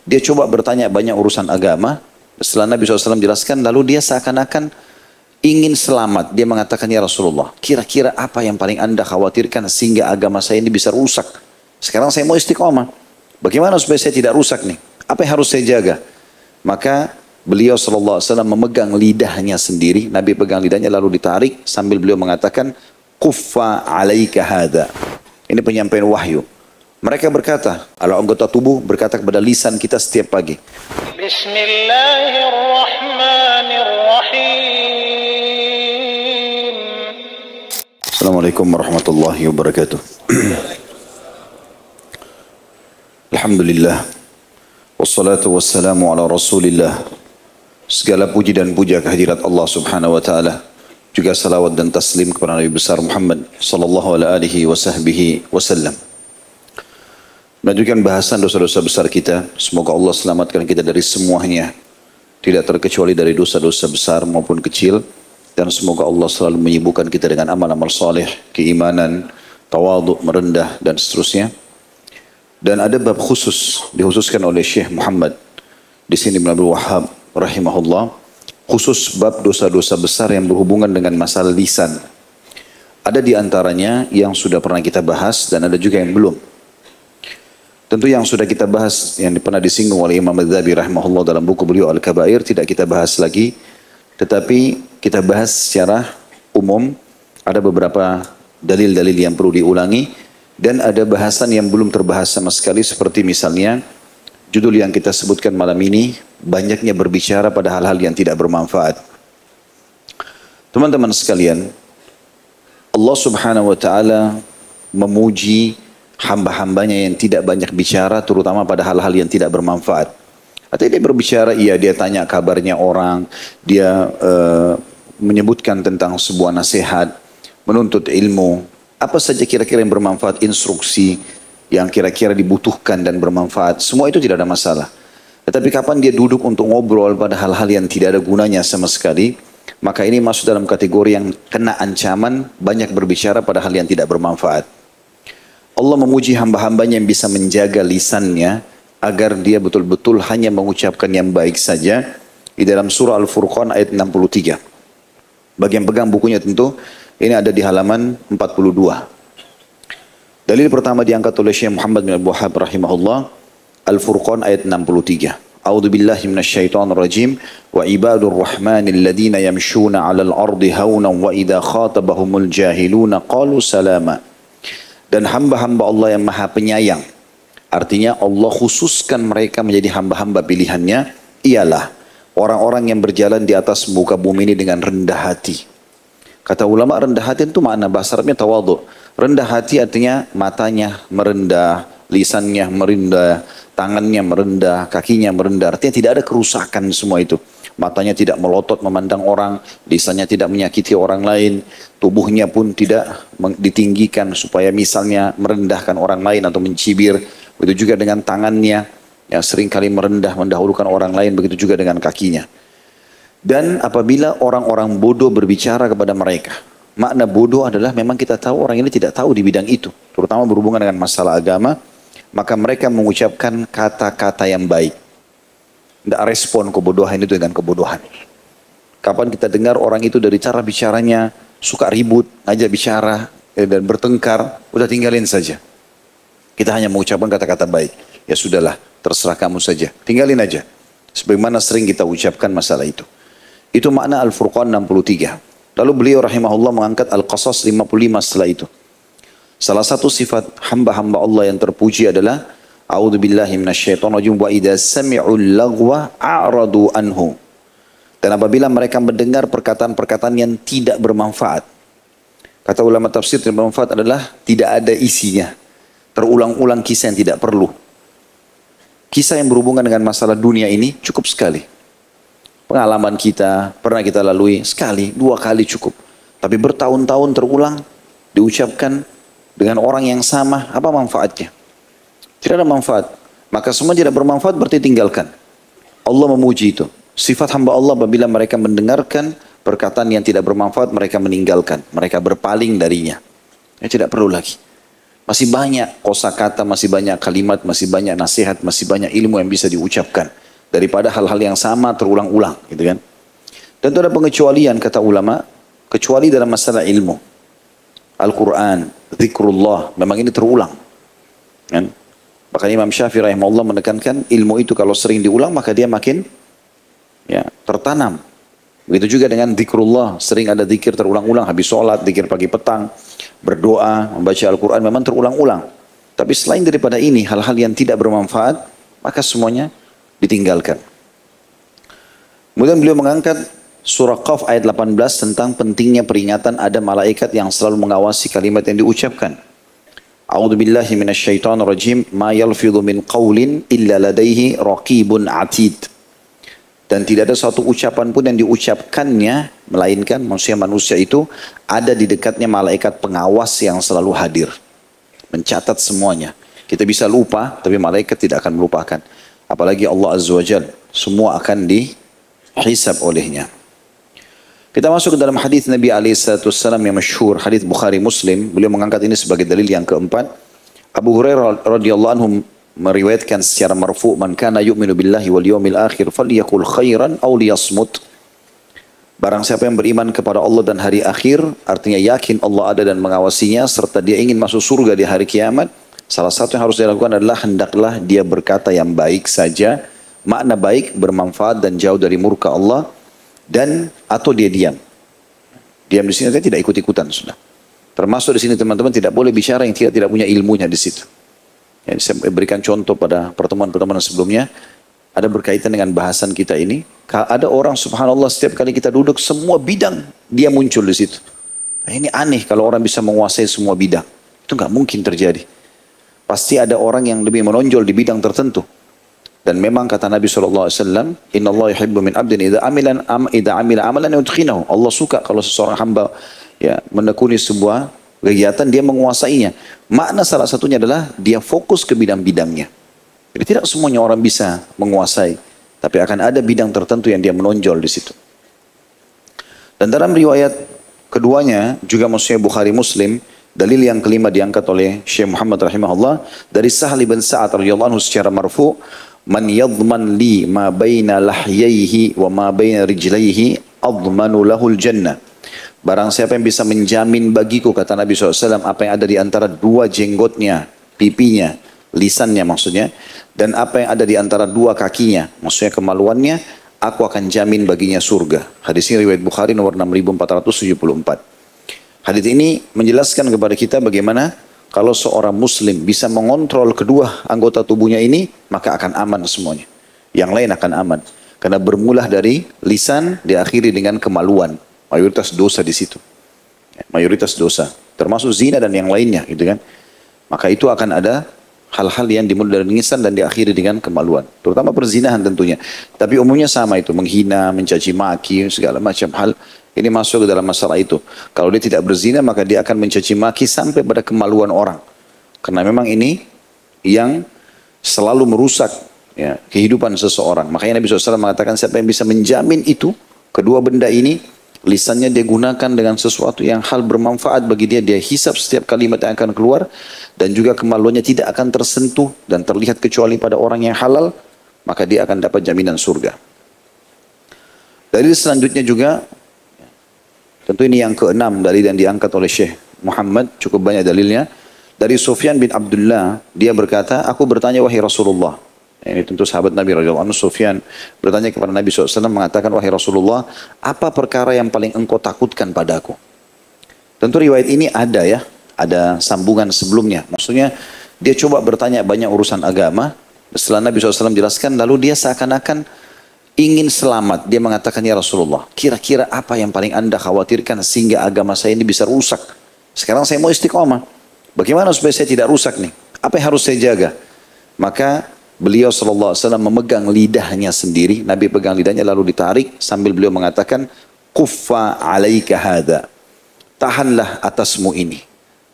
Dia coba bertanya banyak urusan agama. Setelah Nabi SAW jelaskan, lalu dia seakan-akan ingin selamat. Dia mengatakan, ya Rasulullah, kira-kira apa yang paling anda khawatirkan sehingga agama saya ini bisa rusak? Sekarang saya mau istiqomah. Bagaimana supaya saya tidak rusak nih? Apa yang harus saya jaga? Maka beliau SAW memegang lidahnya sendiri. Nabi pegang lidahnya lalu ditarik sambil beliau mengatakan, kuffa alaika hadha. Ini penyampaian wahyu. Mereka berkata, ala anggota tubuh berkata kepada lisan kita setiap pagi. Bismillahirrahmanirrahim. Assalamualaikum warahmatullahi wabarakatuh. Alhamdulillah. Wassalatu wassalamu ala rasulillah. Segala puji dan puja kehadirat Allah subhanahu wa ta'ala. Juga salawat dan taslim kepada Nabi besar Muhammad sallallahu alaihi wasallam. Melanjutkan bahasan dosa-dosa besar kita. Semoga Allah selamatkan kita dari semuanya. Tidak terkecuali dari dosa-dosa besar maupun kecil. Dan semoga Allah selalu menyibukkan kita dengan amal-amal saleh, keimanan, tawadhu, merendah dan seterusnya. Dan ada bab khusus dikhususkan oleh Syekh Muhammad di sini bin Abdul Wahhab rahimahullah, khusus bab dosa-dosa besar yang berhubungan dengan masalah lisan. Ada di antaranya yang sudah pernah kita bahas dan ada juga yang belum. Tentu yang sudah kita bahas, yang pernah disinggung oleh Imam Adz-Dzahabi rahimahullah dalam buku beliau Al-Kabair, tidak kita bahas lagi. Tetapi kita bahas secara umum, ada beberapa dalil-dalil yang perlu diulangi. Dan ada bahasan yang belum terbahas sama sekali, seperti misalnya judul yang kita sebutkan malam ini, banyaknya berbicara pada hal-hal yang tidak bermanfaat. Teman-teman sekalian, Allah subhanahu wa ta'ala memuji hamba-hambanya yang tidak banyak bicara, terutama pada hal-hal yang tidak bermanfaat. Artinya dia berbicara, iya dia tanya kabarnya orang, dia menyebutkan tentang sebuah nasihat, menuntut ilmu, apa saja kira-kira yang bermanfaat, instruksi yang kira-kira dibutuhkan dan bermanfaat, semua itu tidak ada masalah. Tetapi kapan dia duduk untuk ngobrol pada hal-hal yang tidak ada gunanya sama sekali, maka ini masuk dalam kategori yang kena ancaman banyak berbicara pada hal yang tidak bermanfaat. Allah memuji hamba-hambanya yang bisa menjaga lisannya agar dia betul-betul hanya mengucapkan yang baik saja di dalam surah Al-Furqan ayat 63. Bagi yang pegang bukunya tentu ini ada di halaman 42. Dalil pertama diangkat oleh Syekh Muhammad bin Abdul Wahhab rahimahullah, Al-Furqan ayat 63. A'udzu billahi minasyaitonir rajim wa ibadur rahmanil ladzina yamshuna 'alal ardi haunan wa idza khatabahumul jahiluna qalu salama. Dan hamba-hamba Allah yang maha penyayang, artinya Allah khususkan mereka menjadi hamba-hamba pilihannya, ialah orang-orang yang berjalan di atas muka bumi ini dengan rendah hati. Kata ulama, rendah hati itu makna bahasa Arabnya tawadhu. Rendah hati artinya matanya merendah, lisannya merendah, tangannya merendah, kakinya merendah. Artinya tidak ada kerusakan semua itu. Matanya tidak melotot memandang orang, lisannya tidak menyakiti orang lain, tubuhnya pun tidak ditinggikan supaya misalnya merendahkan orang lain atau mencibir. Begitu juga dengan tangannya yang seringkali merendah, mendahulukan orang lain, begitu juga dengan kakinya. Dan apabila orang-orang bodoh berbicara kepada mereka, makna bodoh adalah memang kita tahu orang ini tidak tahu di bidang itu, terutama berhubungan dengan masalah agama, maka mereka mengucapkan kata-kata yang baik. Tidak respon kebodohan itu dengan kebodohan. Kapan kita dengar orang itu dari cara bicaranya suka ribut, ngajak bicara dan bertengkar, udah tinggalin saja. Kita hanya mengucapkan kata-kata baik. Ya sudahlah, terserah kamu saja. Tinggalin aja. Sebagaimana sering kita ucapkan masalah itu. Itu makna Al-Furqan 63. Lalu beliau rahimahullah mengangkat Al-Qasas 55 setelah itu. Salah satu sifat hamba-hamba Allah yang terpuji adalah A'udzu billahi minasyaitonir rajim wa idza sami'ul lagwa a'radu anhu. Dan apabila mereka mendengar perkataan-perkataan yang tidak bermanfaat. Kata ulama tafsir tidak bermanfaat adalah tidak ada isinya. Terulang-ulang kisah yang tidak perlu. Kisah yang berhubungan dengan masalah dunia ini cukup sekali. Pengalaman kita pernah kita lalui sekali, dua kali cukup. Tapi bertahun-tahun terulang diucapkan dengan orang yang sama, apa manfaatnya? Tidak ada manfaat. Maka semua tidak bermanfaat berarti tinggalkan. Allah memuji itu. Sifat hamba Allah apabila mereka mendengarkan perkataan yang tidak bermanfaat, mereka meninggalkan. Mereka berpaling darinya. Ya, tidak perlu lagi. Masih banyak kosakata, masih banyak kalimat, masih banyak nasihat, masih banyak ilmu yang bisa diucapkan. Daripada hal-hal yang sama terulang-ulang, gitu kan. Dan itu ada pengecualian kata ulama, kecuali dalam masalah ilmu. Al-Quran, zikrullah, memang ini terulang. Kan? Bahkan Imam Syafi'i rahimahullah menekankan ilmu itu kalau sering diulang maka dia makin ya, tertanam. Begitu juga dengan zikrullah, sering ada zikir terulang-ulang, habis sholat, zikir pagi petang, berdoa, membaca Al-Quran memang terulang-ulang. Tapi selain daripada ini, hal-hal yang tidak bermanfaat, maka semuanya ditinggalkan. Kemudian beliau mengangkat surah Qaf ayat 18 tentang pentingnya peringatan ada malaikat yang selalu mengawasi kalimat yang diucapkan. A'udzu billahi minasyaitonir rajim, ma yalfidhu min qaulin illa ladaihi raqibun atid. Dan tidak ada suatu ucapan pun yang diucapkannya, melainkan manusia itu ada di dekatnya malaikat pengawas yang selalu hadir. Mencatat semuanya. Kita bisa lupa, tapi malaikat tidak akan melupakan. Apalagi Allah Azza wa Jalla, semua akan dihisab olehnya. Kita masuk ke dalam hadis Nabi SAW yang masyhur, hadis Bukhari Muslim. Beliau mengangkat ini sebagai dalil yang keempat. Abu Hurairah radhiyallahu anhu meriwayatkan secara marfu, man kana yu'minu billahi wal yawmil akhir falyakul khairan aw liyasmut. Barang siapa yang beriman kepada Allah dan hari akhir, artinya yakin Allah ada dan mengawasinya serta dia ingin masuk surga di hari kiamat, salah satu yang harus dilakukan adalah hendaklah dia berkata yang baik saja. Makna baik bermanfaat dan jauh dari murka Allah, dan atau dia diam. Diam di sini tidak ikut-ikutan sudah. Termasuk di sini teman-teman tidak boleh bicara yang tidak punya ilmunya di situ. Ya, saya berikan contoh pada pertemuan-pertemuan sebelumnya, ada berkaitan dengan bahasan kita ini. Ada orang subhanallah setiap kali kita duduk semua bidang dia muncul di situ. Nah, ini aneh kalau orang bisa menguasai semua bidang. Itu nggak mungkin terjadi. Pasti ada orang yang lebih menonjol di bidang tertentu. Dan memang kata Nabi SAW, Inna Allah yuhibbu min abdin idha amila amalan yudkhinahu. Allah suka kalau seseorang hamba ya, menekuni sebuah kegiatan, dia menguasainya. Makna salah satunya adalah dia fokus ke bidang-bidangnya. Jadi tidak semuanya orang bisa menguasai, tapi akan ada bidang tertentu yang dia menonjol di situ. Dan dalam riwayat keduanya juga maksudnya Bukhari Muslim, dalil yang kelima diangkat oleh Syekh Muhammad rahimahullah dari Sahal bin Sa'ad radhiyallahu anhu secara marfu, man yadman li ma baina lahyaihi wa ma baina rijlaihi admanu lahul jannah. Barang siapa yang bisa menjamin bagiku, kata Nabi SAW, apa yang ada di antara dua jenggotnya, pipinya, lisannya maksudnya, dan apa yang ada di antara dua kakinya, maksudnya kemaluannya, aku akan jamin baginya surga. Hadis ini riwayat Bukhari nomor 6474. Hadis ini menjelaskan kepada kita bagaimana kalau seorang muslim bisa mengontrol kedua anggota tubuhnya ini, maka akan aman semuanya. Yang lain akan aman. Karena bermula dari lisan, diakhiri dengan kemaluan. Mayoritas dosa di situ. Mayoritas dosa. Termasuk zina dan yang lainnya, gitu kan. Maka itu akan ada hal-hal yang dimulai dari lisan dan diakhiri dengan kemaluan. Terutama perzinahan tentunya. Tapi umumnya sama itu. Menghina, mencaci maki, segala macam hal. Ini masuk ke dalam masalah itu. Kalau dia tidak berzina, maka dia akan mencaci maki sampai pada kemaluan orang. Karena memang ini yang selalu merusak ya, kehidupan seseorang. Makanya Nabi SAW mengatakan siapa yang bisa menjamin itu, kedua benda ini, lisannya dia gunakan dengan sesuatu yang hal bermanfaat bagi dia. Dia hisap setiap kalimat yang akan keluar. Dan juga kemaluannya tidak akan tersentuh dan terlihat kecuali pada orang yang halal. Maka dia akan dapat jaminan surga. Dalil selanjutnya juga, tentu ini yang keenam dalil yang diangkat oleh Syekh Muhammad. Cukup banyak dalilnya. Dari Sufyan bin Abdullah, dia berkata, aku bertanya wahai Rasulullah. Ini tentu sahabat Nabi radhiyallahu anhu. Sufyan bertanya kepada Nabi SAW, mengatakan, wahai Rasulullah, apa perkara yang paling engkau takutkan padaku? Tentu riwayat ini ada ya, ada sambungan sebelumnya. Maksudnya dia coba bertanya banyak urusan agama. Setelah Nabi SAW jelaskan, lalu dia seakan-akan ingin selamat. Dia mengatakan, ya Rasulullah, kira-kira apa yang paling anda khawatirkan sehingga agama saya ini bisa rusak? Sekarang saya mau istiqomah. Bagaimana supaya saya tidak rusak nih? Apa yang harus saya jaga? Maka beliau SAW memegang lidahnya sendiri. Nabi pegang lidahnya lalu ditarik sambil beliau mengatakan, kuffa alaika hadha. Tahanlah atasmu ini.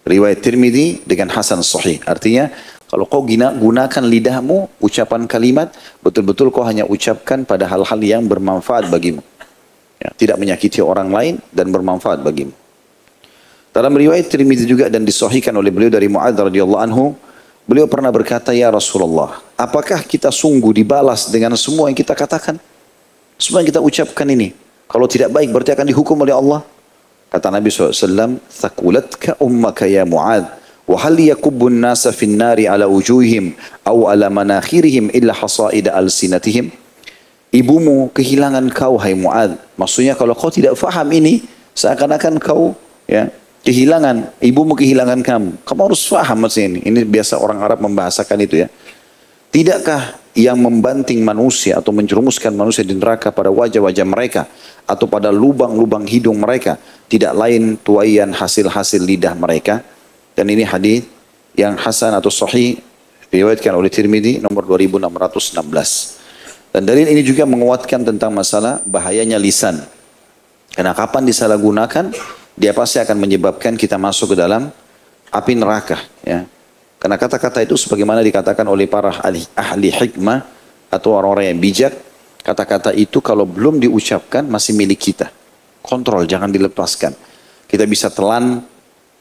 Riwayat Tirmidzi dengan Hasan Sahih. Artinya, kalau kau gunakan lidahmu, ucapan kalimat, betul-betul kau hanya ucapkan pada hal-hal yang bermanfaat bagimu. Ya, tidak menyakiti orang lain dan bermanfaat bagimu. Dalam riwayat Tirmidzi juga dan disahihkan oleh beliau dari Mu'adz radhiyallahu anhu, beliau pernah berkata, "Ya Rasulullah, apakah kita sungguh dibalas dengan semua yang kita katakan? Semua yang kita ucapkan ini. Kalau tidak baik berarti akan dihukum oleh Allah." Kata Nabi SAW, "Thakulatka ummaka ya Mu'adz, wa hal yakubbun nasa fin nari ala wujuhihim, aw ala manakhirihim illa hasaida alsinatihim." Ibumu kehilangan kau, hai Mu'adz. Maksudnya kalau kau tidak faham ini, seakan-akan kau ya kehilangan, ibumu kehilangan kamu. Kamu harus faham maksudnya ini. Ini biasa orang Arab membahasakan itu ya. Tidakkah yang membanting manusia atau menjerumuskan manusia di neraka pada wajah-wajah mereka atau pada lubang-lubang hidung mereka tidak lain tuaian hasil-hasil lidah mereka? Dan ini hadis yang hasan atau sahih diriwayatkan oleh Tirmidzi nomor 2616. Dan dalil ini juga menguatkan tentang masalah bahayanya lisan. Karena kapan disalahgunakan, dia pasti akan menyebabkan kita masuk ke dalam api neraka ya. Karena kata-kata itu sebagaimana dikatakan oleh para ahli hikmah atau orang-orang yang bijak, kata-kata itu kalau belum diucapkan masih milik kita. Kontrol, jangan dilepaskan. Kita bisa telan,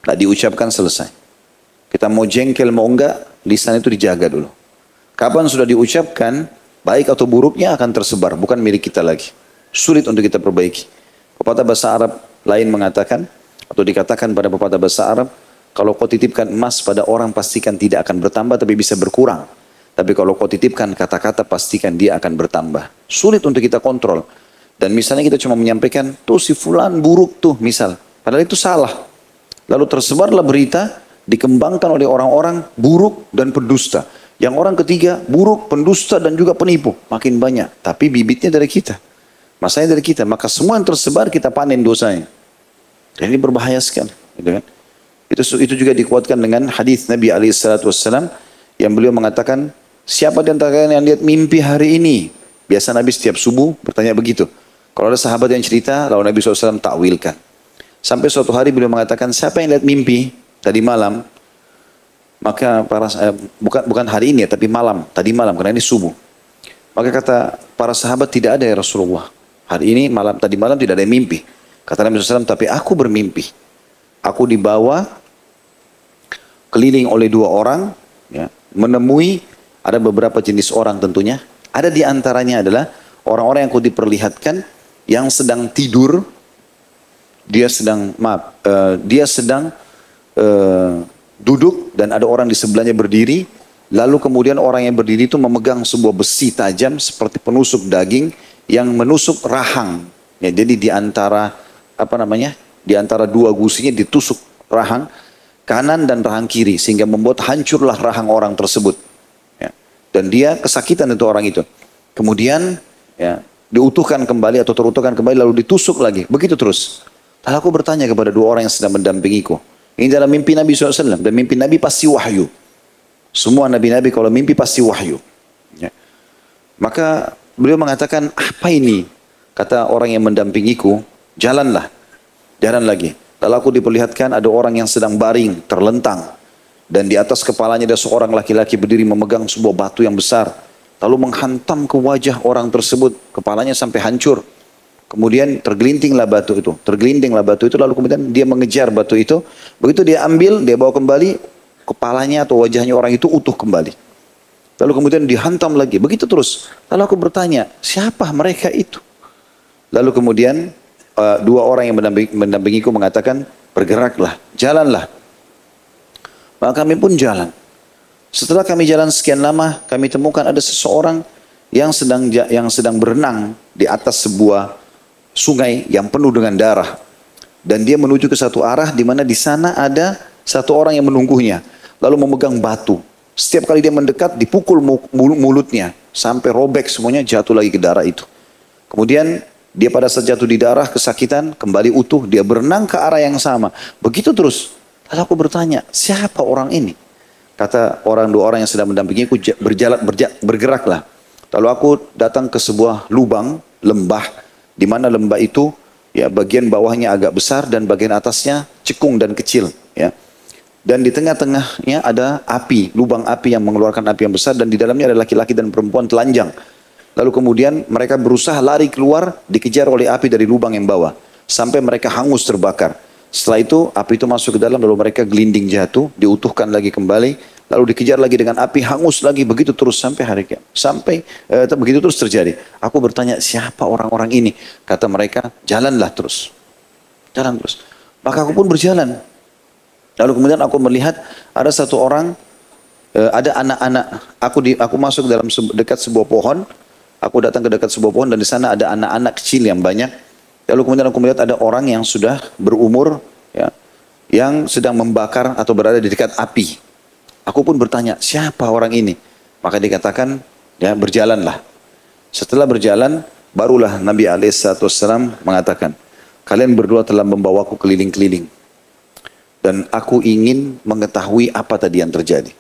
tak diucapkan, selesai. Kita mau jengkel mau enggak, lisan itu dijaga dulu. Kapan sudah diucapkan, baik atau buruknya akan tersebar, bukan milik kita lagi. Sulit untuk kita perbaiki. Pepatah bahasa Arab lain mengatakan, atau dikatakan pada pepatah bahasa Arab, kalau kau titipkan emas pada orang pastikan tidak akan bertambah tapi bisa berkurang. Tapi kalau kau titipkan kata-kata pastikan dia akan bertambah. Sulit untuk kita kontrol. Dan misalnya kita cuma menyampaikan, tuh si fulan buruk tuh misal. Padahal itu salah. Lalu tersebarlah berita, dikembangkan oleh orang-orang buruk dan pendusta. Yang orang ketiga buruk, pendusta dan juga penipu. Makin banyak. Tapi bibitnya dari kita. Masanya dari kita. Maka semua yang tersebar kita panen dosanya. Dan ini berbahaya sekali. Gitu kan? Itu juga dikuatkan dengan hadis Nabi SAW yang beliau mengatakan, siapa di antara kalian yang lihat mimpi hari ini? Biasa Nabi setiap subuh bertanya begitu. Kalau ada sahabat yang cerita, lalu Nabi SAW takwilkan. Sampai suatu hari beliau mengatakan, siapa yang lihat mimpi tadi malam? Maka bukan hari ini ya, tapi malam, tadi malam, karena ini subuh. Maka kata para sahabat, tidak ada ya Rasulullah. Hari ini malam, tadi malam tidak ada yang mimpi. Kata Nabi SAW, tapi aku bermimpi. Aku dibawa keliling oleh dua orang, ya, menemui ada beberapa jenis orang tentunya. Ada di antaranya adalah orang-orang yang kau diperlihatkan yang sedang tidur, dia sedang duduk dan ada orang di sebelahnya berdiri. Lalu kemudian orang yang berdiri itu memegang sebuah besi tajam seperti penusuk daging yang menusuk rahang. Ya, jadi di antara di antara dua gusinya ditusuk rahang kanan dan rahang kiri sehingga membuat hancurlah rahang orang tersebut. Ya. Dan dia kesakitan itu orang itu. Kemudian ya, diutuhkan kembali atau terutuhkan kembali lalu ditusuk lagi. Begitu terus. Lalu aku bertanya kepada dua orang yang sedang mendampingiku. Ini dalam mimpi Nabi SAW. Dan mimpi Nabi pasti wahyu. Semua Nabi-Nabi kalau mimpi pasti wahyu. Ya. Maka beliau mengatakan, apa ini? Kata orang yang mendampingiku, jalanlah. Jalan lagi. Lalu aku diperlihatkan ada orang yang sedang baring, terlentang. Dan di atas kepalanya ada seorang laki-laki berdiri memegang sebuah batu yang besar. Lalu menghantam ke wajah orang tersebut. Kepalanya sampai hancur. Kemudian tergelindinglah batu itu. Tergelindinglah batu itu lalu kemudian dia mengejar batu itu. Begitu dia ambil, dia bawa kembali. Kepalanya atau wajahnya orang itu utuh kembali. Lalu kemudian dihantam lagi. Begitu terus. Lalu aku bertanya, siapa mereka itu? Lalu kemudian dua orang yang mendampingiku mengatakan, bergeraklah, jalanlah. Maka kami pun jalan. Setelah kami jalan sekian lama, kami temukan ada seseorang yang sedang berenang di atas sebuah sungai yang penuh dengan darah. Dan dia menuju ke satu arah di mana di sana ada satu orang yang menunggunya. Lalu memegang batu. Setiap kali dia mendekat, dipukul mulutnya. Sampai robek semuanya, jatuh lagi ke darah itu. Kemudian dia pada saat jatuh di darah, kesakitan, kembali utuh. Dia berenang ke arah yang sama. Begitu terus. Lalu aku bertanya, siapa orang ini? Kata dua orang yang sedang mendampingiku, bergeraklah. Lalu aku datang ke sebuah lubang, lembah. Di mana lembah itu, ya bagian bawahnya agak besar dan bagian atasnya cekung dan kecil. Ya. Dan di tengah-tengahnya ada api, lubang api yang mengeluarkan api yang besar. Dan di dalamnya ada laki-laki dan perempuan telanjang. Lalu kemudian mereka berusaha lari keluar, dikejar oleh api dari lubang yang bawah. Sampai mereka hangus terbakar. Setelah itu api itu masuk ke dalam, lalu mereka gelinding jatuh, diutuhkan lagi kembali, lalu dikejar lagi dengan api, hangus lagi, begitu terus sampai hari kiamat. Begitu terus terjadi. Aku bertanya, siapa orang-orang ini? Kata mereka, jalanlah terus. Jalan terus. Maka aku pun berjalan. Lalu kemudian aku melihat ada satu orang, ada anak-anak. Aku masuk dalam dekat sebuah pohon. Aku datang ke dekat sebuah pohon dan di sana ada anak-anak kecil yang banyak. Lalu kemudian aku melihat ada orang yang sudah berumur, ya, yang sedang membakar atau berada di dekat api. Aku pun bertanya, siapa orang ini? Maka dikatakan, ya berjalanlah. Setelah berjalan, barulah Nabi SAW mengatakan, kalian berdua telah membawaku keliling-keliling. Dan aku ingin mengetahui apa tadi yang terjadi.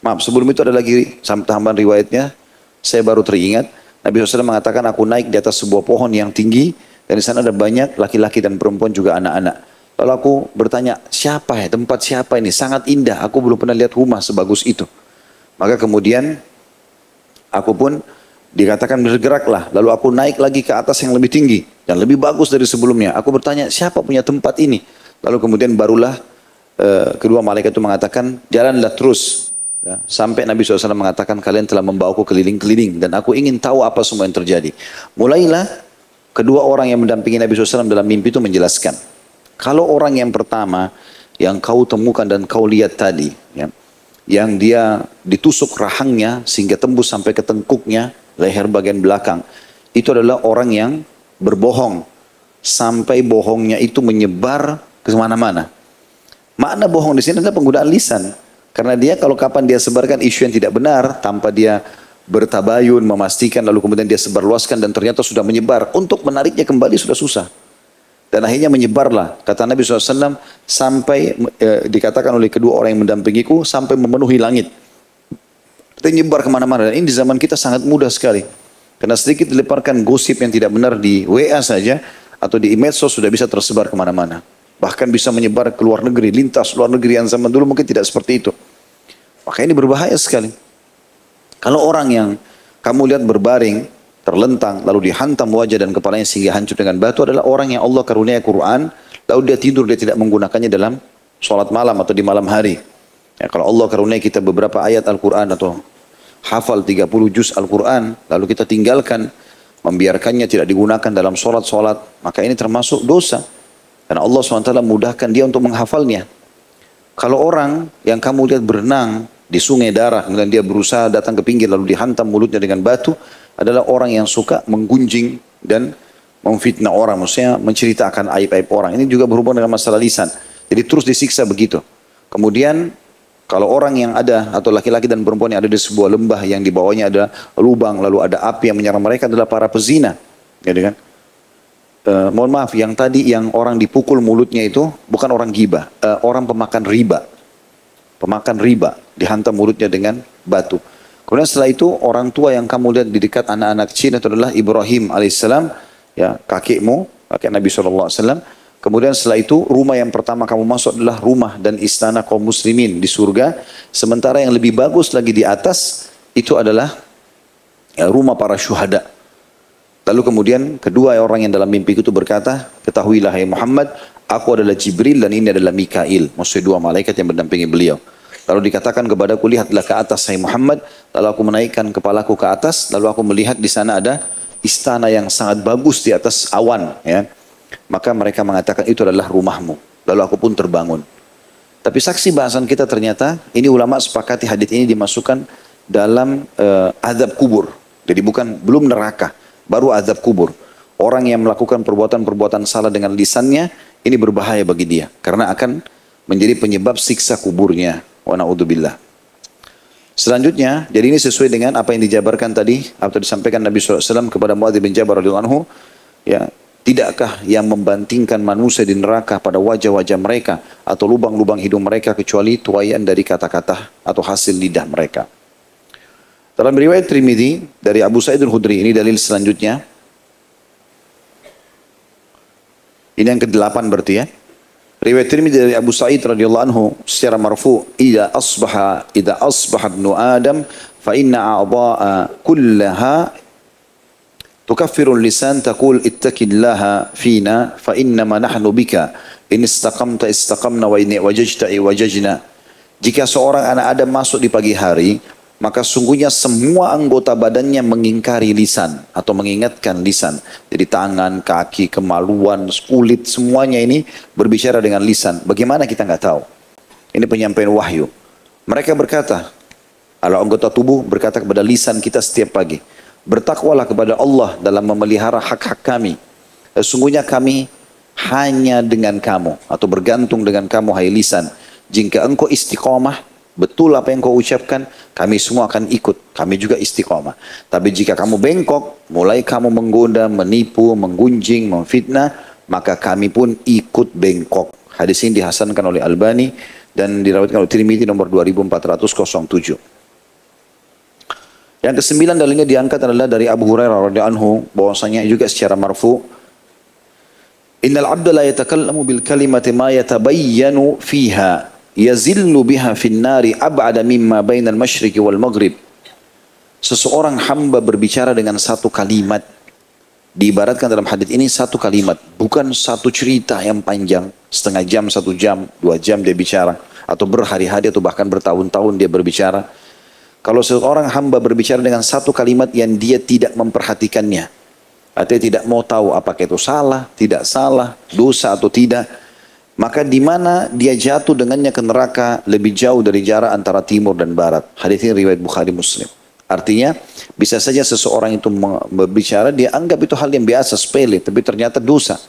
Maaf, sebelum itu ada lagi tambahan riwayatnya. Saya baru teringat, Nabi SAW mengatakan, aku naik di atas sebuah pohon yang tinggi, dan di sana ada banyak laki-laki dan perempuan juga anak-anak. Lalu aku bertanya, siapa ya, tempat siapa ini? Sangat indah, aku belum pernah lihat rumah sebagus itu. Maka kemudian aku pun dikatakan bergeraklah. Lalu aku naik lagi ke atas yang lebih tinggi dan lebih bagus dari sebelumnya. Aku bertanya, siapa punya tempat ini? Lalu kemudian barulah kedua malaikat itu mengatakan, jalanlah terus. Ya, sampai Nabi SAW mengatakan, kalian telah membawaku keliling-keliling dan aku ingin tahu apa semua yang terjadi. Mulailah kedua orang yang mendampingi Nabi SAW dalam mimpi itu menjelaskan. Kalau orang yang pertama yang kau temukan dan kau lihat tadi, ya, yang dia ditusuk rahangnya sehingga tembus sampai ke tengkuknya, leher bagian belakang, itu adalah orang yang berbohong sampai bohongnya itu menyebar ke mana-mana. Makna bohong di sini adalah penggunaan lisan, karena dia kalau kapan dia sebarkan isu yang tidak benar tanpa dia bertabayun, memastikan, lalu kemudian dia sebarluaskan dan ternyata sudah menyebar. Untuk menariknya kembali sudah susah. Dan akhirnya menyebarlah. Kata Nabi SAW, sampai dikatakan oleh kedua orang yang mendampingiku, sampai memenuhi langit. Dan nyebar kemana-mana. Dan ini di zaman kita sangat mudah sekali. Karena sedikit dileparkan gosip yang tidak benar di WA saja, atau di medsos sudah bisa tersebar kemana-mana. Bahkan bisa menyebar ke luar negeri, lintas luar negeri yang zaman dulu mungkin tidak seperti itu. Maka ini berbahaya sekali. Kalau orang yang kamu lihat berbaring, terlentang, lalu dihantam wajah dan kepalanya sehingga hancur dengan batu adalah orang yang Allah karunia Quran, lalu dia tidur, dia tidak menggunakannya dalam sholat malam atau di malam hari. Ya, kalau Allah karunia kita beberapa ayat Al-Quran atau hafal 30 juz Al-Quran, lalu kita tinggalkan, membiarkannya tidak digunakan dalam sholat-sholat, maka ini termasuk dosa. Karena Allah SWT mudahkan dia untuk menghafalnya. Kalau orang yang kamu lihat berenang di sungai darah, kemudian dia berusaha datang ke pinggir lalu dihantam mulutnya dengan batu, adalah orang yang suka menggunjing dan memfitnah orang, maksudnya menceritakan aib-aib orang. Ini juga berhubungan dengan masalah lisan. Jadi terus disiksa begitu. Kemudian kalau orang yang ada atau laki-laki dan perempuan yang ada di sebuah lembah yang di bawahnya ada lubang lalu ada api yang menyerang mereka adalah para pezina, gitu kan? Mohon maaf, yang tadi yang orang dipukul mulutnya itu bukan orang gibah, orang pemakan riba. Pemakan riba, dihantam mulutnya dengan batu. Kemudian setelah itu orang tua yang kamu lihat di dekat anak-anak kecil itu adalah Ibrahim alaihissalam, ya, kakekmu, kakek Nabi SAW. Kemudian setelah itu rumah yang pertama kamu masuk adalah rumah dan istana kaum muslimin di surga. Sementara yang lebih bagus lagi di atas itu adalah ya, rumah para syuhada. Lalu kemudian kedua orang yang dalam mimpi itu berkata, ketahuilah hai Muhammad, aku adalah Jibril dan ini adalah Mikail, maksudnya dua malaikat yang mendampingi beliau. Lalu dikatakan kepadaku, lihatlah ke atas hai Muhammad. Lalu aku menaikkan kepalaku ke atas, lalu aku melihat di sana ada istana yang sangat bagus di atas awan, ya. Maka mereka mengatakan itu adalah rumahmu. Lalu aku pun terbangun. Tapi saksi bahasan kita ternyata ini ulama sepakati hadits ini dimasukkan dalam azab kubur. Jadi belum neraka, baru azab kubur. Orang yang melakukan perbuatan-perbuatan salah dengan lisannya ini berbahaya bagi dia karena akan menjadi penyebab siksa kuburnya. Wa na'udzubillah. Selanjutnya, jadi ini sesuai dengan apa yang dijabarkan tadi atau disampaikan Nabi SAW kepada Muadz bin Jabal radhiyallahu anhu, ya, tidakkah yang membandingkan manusia di neraka pada wajah-wajah mereka atau lubang-lubang hidung mereka kecuali tuaian dari kata-kata atau hasil lidah mereka. Dalam riwayat Tirmidzi dari Abu Sa'id al-Khudri, ini dalil selanjutnya. Ini yang ke-8 berarti ya. Riwayat Tirmidzi dari Abu Sa'id radhiyallahu anhu secara marfu, idza asbaha ibnu Adam fa inna a'dha'a kullaha tukaffiru lisan taqul ittaqillaha fina fa innama nahnu bika In istaqamta istaqamna wa in wajajta wajajna. Jika seorang anak Adam masuk di pagi hari, maka sungguhnya semua anggota badannya mengingkari lisan atau mengingatkan lisan. Jadi tangan, kaki, kemaluan, kulit, semuanya ini berbicara dengan lisan. Bagaimana kita nggak tahu? Ini penyampaian wahyu. Mereka berkata, anggota tubuh berkata kepada lisan kita setiap pagi, bertakwalah kepada Allah dalam memelihara hak-hak kami. Sesungguhnya kami hanya dengan kamu atau bergantung dengan kamu, hai lisan. Jika engkau istiqamah, betul apa yang kau ucapkan, kami semua akan ikut. Kami juga istiqamah. Tapi jika kamu bengkok, mulai kamu menggoda, menipu, menggunjing, memfitnah, maka kami pun ikut bengkok. Hadis ini dihasankan oleh Albani dan dirawatkan oleh Tirmidzi nomor 2407. Yang kesembilan dalilnya diangkat adalah dari Abu Hurairah radhiyallahu anhu, bahwasanya juga secara marfu, Innal abda la yatakallamu bil kalimati ma yatabayyanu fiha yazillu biha fin nari ab'ada mimma bainal masyriqi wal maghrib. Seseorang hamba berbicara dengan satu kalimat, diibaratkan dalam hadis ini satu kalimat, bukan satu cerita yang panjang, setengah jam, 1 jam, 2 jam dia bicara, atau berhari-hari atau bahkan bertahun-tahun dia berbicara. Kalau seorang hamba berbicara dengan satu kalimat yang dia tidak memperhatikannya, artinya tidak mau tahu apakah itu salah, tidak salah, dosa atau tidak, maka di mana dia jatuh dengannya ke neraka lebih jauh dari jarak antara timur dan barat. Hadis ini riwayat Bukhari Muslim. Artinya bisa saja seseorang itu berbicara, dia anggap itu hal yang biasa, sepele, tapi ternyata dosa.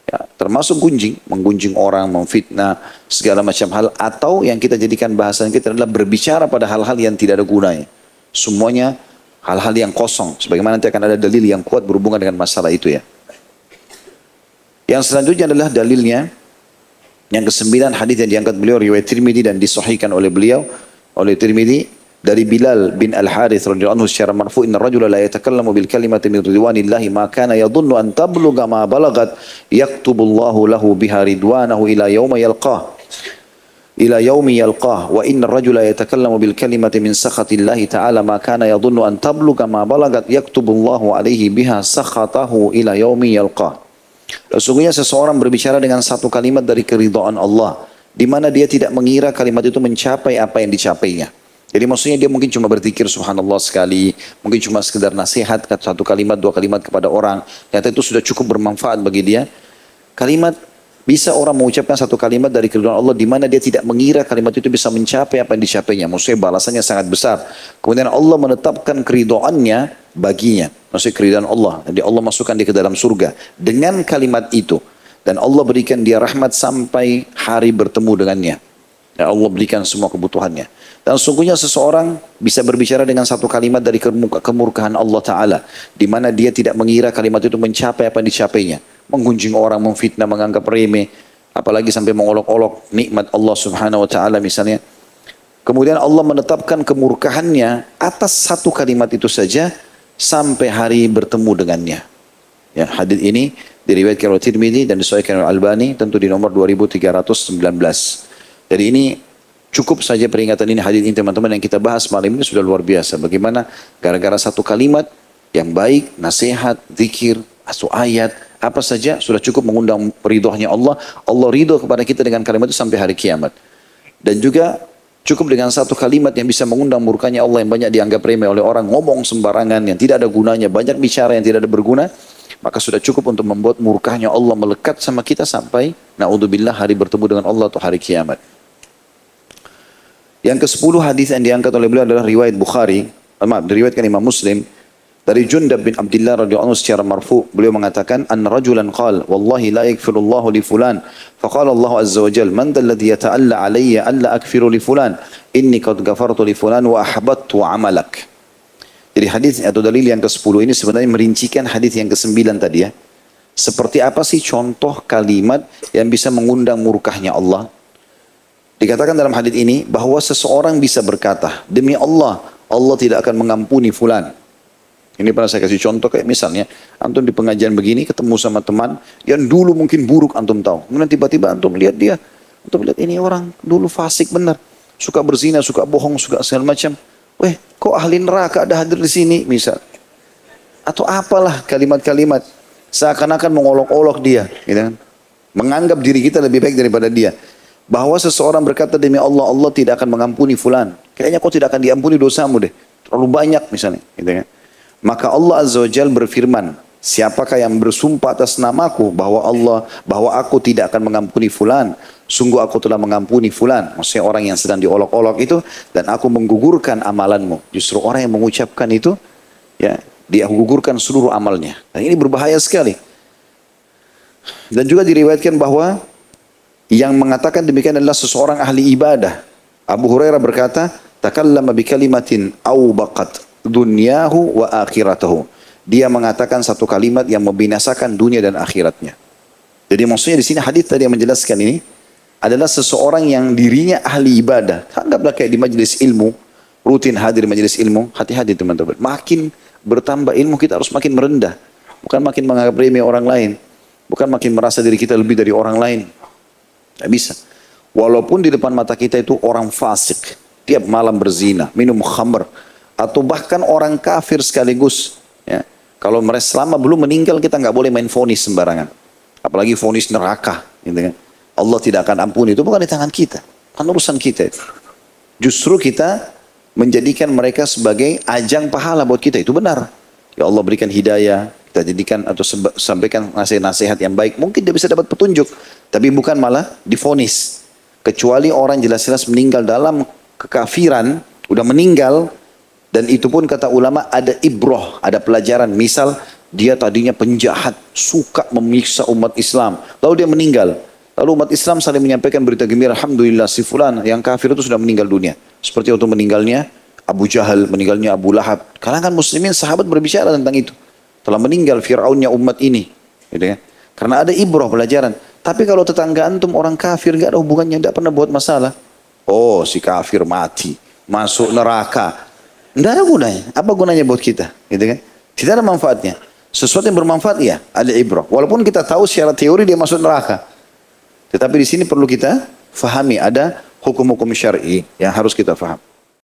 Ya, termasuk menggunjing orang, memfitnah, segala macam hal. Atau yang kita jadikan bahasan kita adalah berbicara pada hal-hal yang tidak ada gunanya. Semuanya hal-hal yang kosong. Sebagaimana nanti akan ada dalil yang kuat berhubungan dengan masalah itu ya. Yang selanjutnya adalah dalilnya. Yang kesembilan, hadis yang diangkat beliau riwayat Tirmidzi dan disahihkan oleh beliau oleh Tirmidzi dari Bilal bin Al-Harith radhiyallahu anhu secara marfu, inna rajula la yatakallamu bil kalimati min ridwanillahi ma kana yadhunnu an tablugha ma balagat yaktubullahu lahu biha ridwanahu ila yaumi yalqah wa inna rajula yatakallamu bil kalimati min sakhatillahi ta'ala ma kana yadhunnu an tablugha ma balagat yaktubullahu alaihi biha sakhatahu ila yaumi yalqah. Sesungguhnya seseorang berbicara dengan satu kalimat dari keridhaan Allah, di mana dia tidak mengira kalimat itu mencapai apa yang dicapainya. Jadi maksudnya dia mungkin cuma berzikir subhanallah sekali, mungkin cuma sekedar nasihat, satu kalimat, 2 kalimat kepada orang, ternyata itu sudah cukup bermanfaat bagi dia. Kalimat, bisa orang mengucapkan satu kalimat dari keridhaan Allah, di mana dia tidak mengira kalimat itu bisa mencapai apa yang dicapainya. Maksudnya balasannya sangat besar. Kemudian Allah menetapkan keridhaannya baginya. Maksudnya keridhaan Allah. Jadi Allah masukkan dia ke dalam surga dengan kalimat itu. Dan Allah berikan dia rahmat sampai hari bertemu dengannya. Dan Allah berikan semua kebutuhannya. Dan sungguhnya seseorang bisa berbicara dengan satu kalimat dari kemurkaan Allah Ta'ala. Di mana dia tidak mengira kalimat itu mencapai apa yang dicapainya. Menggunjing orang, memfitnah, menganggap remeh. Apalagi sampai mengolok-olok nikmat Allah Subhanahu Wa Ta'ala misalnya. Kemudian Allah menetapkan kemurkaannya atas satu kalimat itu saja sampai hari bertemu dengannya. Ya, hadis ini diriwayatkan oleh Tirmidzi dan disahihkan oleh Albani, tentu di nomor 2319. Jadi ini cukup saja peringatan ini, hadis ini teman-teman yang kita bahas malam ini sudah luar biasa. Bagaimana gara-gara satu kalimat yang baik, nasihat, zikir, atau ayat, apa saja sudah cukup mengundang ridhonya Allah. Allah ridho kepada kita dengan kalimat itu sampai hari kiamat. Dan juga cukup dengan satu kalimat yang bisa mengundang murkanya Allah yang banyak dianggap remeh oleh orang, ngomong sembarangan yang tidak ada gunanya, banyak bicara yang tidak ada berguna, maka sudah cukup untuk membuat murkanya Allah melekat sama kita sampai naudzubillah hari bertemu dengan Allah atau hari kiamat. Yang ke-10 hadis yang diangkat oleh beliau adalah riwayat Bukhari, diriwayatkan Imam Muslim dari Jundab bin Abdullah radhiyallahu anhu secara marfu, beliau mengatakan anna rajulan qala wallahi la yaghfirullahu li fulan faqala Allah azza wa jalla man alladhi yata'alla alayya alla aghfiru li fulan inni qad ghafartu li fulan wa ahbattu amalak. Jadi hadis atau dalil yang ke-10 ini sebenarnya merincikan hadis yang ke-9 tadi ya. Seperti apa sih contoh kalimat yang bisa mengundang murkahnya Allah? Dikatakan dalam hadis ini bahwa seseorang bisa berkata, demi Allah, Allah tidak akan mengampuni fulan. Ini pernah saya kasih contoh kayak misalnya, antum di pengajian begini ketemu sama teman yang dulu mungkin buruk antum tahu. Kemudian tiba-tiba antum lihat dia, antum lihat ini orang dulu fasik benar. Suka berzina, suka bohong, suka segala macam. Weh, kok ahli neraka ada hadir di sini misal. Atau apalah kalimat-kalimat seakan-akan mengolok-olok dia, gitu kan. Menganggap diri kita lebih baik daripada dia. Bahwa seseorang berkata demi Allah, Allah tidak akan mengampuni fulan. Kayaknya kau tidak akan diampuni dosamu deh. Terlalu banyak misalnya. Gitu kan. Maka Allah Azza wa Jalla berfirman, siapakah yang bersumpah atas namaku bahwa aku tidak akan mengampuni fulan, sungguh aku telah mengampuni fulan. Maksudnya orang yang sedang diolok-olok itu, dan aku menggugurkan amalanmu. Justru orang yang mengucapkan itu, ya, dia gugurkan seluruh amalnya. Dan ini berbahaya sekali. Dan juga diriwayatkan bahwa yang mengatakan demikian adalah seseorang ahli ibadah. Abu Hurairah berkata, takallama bi kalimatin awbaqat dunyahu wa akhiratahu. Dia mengatakan satu kalimat yang membinasakan dunia dan akhiratnya. Jadi maksudnya di sini hadis tadi yang menjelaskan ini adalah seseorang yang dirinya ahli ibadah. Anggaplah kayak di majelis ilmu, rutin hadir majelis ilmu, hati-hati teman-teman. Makin bertambah ilmu kita harus makin merendah, bukan makin menganggap remeh orang lain, bukan makin merasa diri kita lebih dari orang lain. Tidak bisa. Walaupun di depan mata kita itu orang fasik, tiap malam berzina, minum khamr, atau bahkan orang kafir sekaligus. Ya. Kalau mereka selama belum meninggal kita nggak boleh main vonis sembarangan. Apalagi vonis neraka. Gitu kan. Allah tidak akan ampuni. Itu bukan di tangan kita. Bukan urusan kita itu. Justru kita menjadikan mereka sebagai ajang pahala buat kita. Itu benar. Ya Allah berikan hidayah. Kita jadikan atau sampaikan nasihat-nasihat yang baik. Mungkin dia bisa dapat petunjuk. Tapi bukan malah divonis. Kecuali orang jelas-jelas meninggal dalam kekafiran. Udah meninggal. Dan itu pun kata ulama ada ibroh, ada pelajaran. Misal dia tadinya penjahat, suka memiksa umat Islam. Lalu dia meninggal. Lalu umat Islam saling menyampaikan berita gembira, alhamdulillah si fulan yang kafir itu sudah meninggal dunia. Seperti waktu meninggalnya Abu Jahal, meninggalnya Abu Lahab. Kalangan muslimin sahabat berbicara tentang itu. Telah meninggal Fir'aunnya umat ini. Gitu ya. Karena ada ibroh pelajaran. Tapi kalau tetangga antum orang kafir, gak ada hubungannya, tidak pernah buat masalah. Oh si kafir mati, masuk neraka. Tidak ada gunanya. Apa gunanya buat kita? Gitu kan? Tidak ada manfaatnya. Sesuatu yang bermanfaat ya, ada ibrah. Walaupun kita tahu secara teori dia masuk neraka. Tetapi di sini perlu kita fahami ada hukum-hukum syar'i yang harus kita faham.